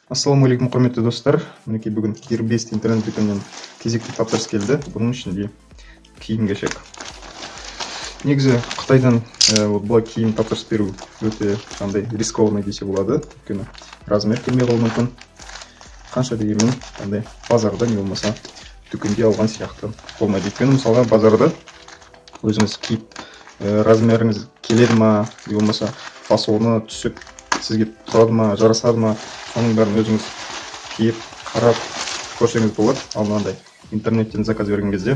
Ассалаумағалейкум, құрметті достар. Мінекей бүгін Gearbest интернет дүкенінен кезекті тапсырыс келді. Бұның ішінде киім-кешек. Негізі Қытайдан бұлай киім тапсырыс беру өте қандай рискованный десе болады. Өйткені размер келмей қалуы мүмкін. Қанша дегенмен қандай базарда не болмаса дүкенде алған сияқты болмайды. Өйткені мысалға базарда өзіңіз киіп размеріңіз келеді ма, не болмаса фасоны түсіп сізге тұрады ма, жарасады ма, соның бәрін өзіңіз киіп, қарап көрсеңіз болады. Ал мынандай интернеттен заказ берген кезде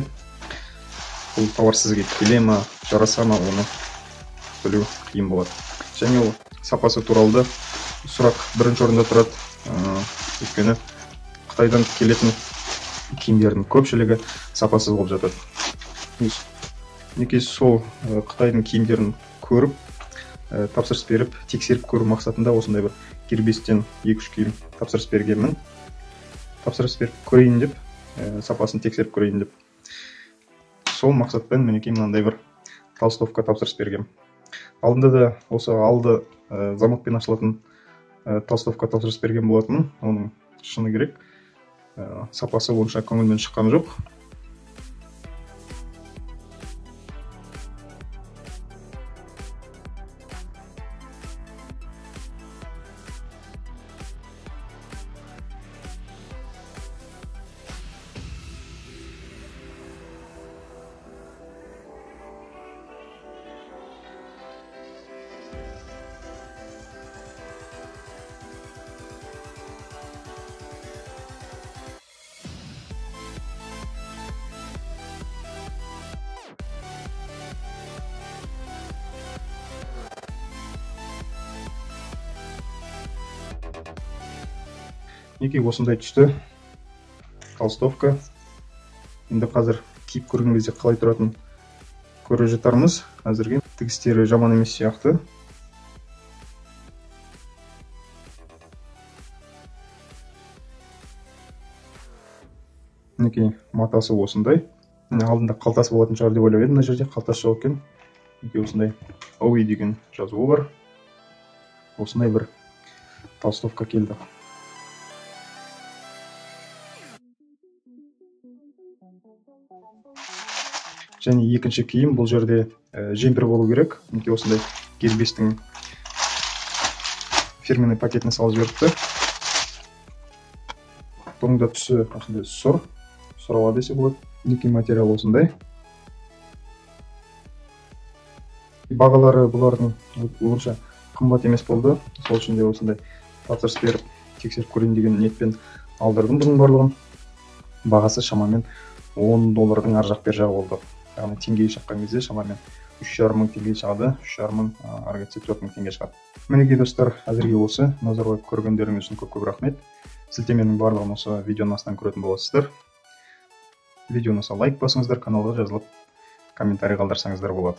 бұл товар сізге келе ма, жараса ма, оны білу қиын болады. Және ол сапасы туралы сұрақ бірінші орында тұрады. Өйткені Қытайдан келетін киімдердің көпшілігі сапасыз болып жатады. Мінекей сол Қытайдың киімдерін көріп, тапсырыс беріп, тексеріп көру мақсатында осындай бір Gearbesттен 2-3 киім тапсырыс бергенмін. Тапсырыс беріп көрейін деп, сапасын тексеріп көрейін деп. Сол мақсатпен мінекей мынандай бір толстовка тапсырыс бергем. Алдында да осы алды замокпен ашылатын толстовка тапсырыс берген болатын. Оның шыны керек, сапасы онша көңілмен шыққан жоқ. Мінекей осындай түсті толстовка. Енді қазір киіп көрген кезде қалай тұратын көре жатармыз. Әзірге тігістері жаман емес сияқты. Мінекей матасы осындай. Алдында қалтасы болатын шығар деп ойлап едім. Мына жерде қалтасы жоқ екен. Мінекей осындай OE деген жазуы бар. Осындай бір толстовка келді. Және екінші киім бұл жерде жемпір болу керек. Мінекей осындай Gearbesттің фирменный пакетіне салып жіберіпті. Бұның да түсі осындай сұрала десе болады. Мінекей материал осындай. Бағалары бұлардың онша қымбат емес болды. Сол үшін де осындай тапсырыс беріп, тексеріп көрейін деген ниетпен алдырдым бұның барлығын. Бағасы шамамен $10 ар жақ бер жағы болды. Яғни теңгеге шаққан кезде шамамен 3,5 мың теңге шығады. 3,5 мың, ары кетсе 4 мың теңге шығады. Мінекей достар, әзірге осы. Назар қойып көргендеріңіз үшін көп рахмет. Сілтеменің барлығын осы видеоның астынан көретін боласыздар. Видеоны лайк басыңыздар, каналға жазылып, комментарий қалдырсаңыздар болады.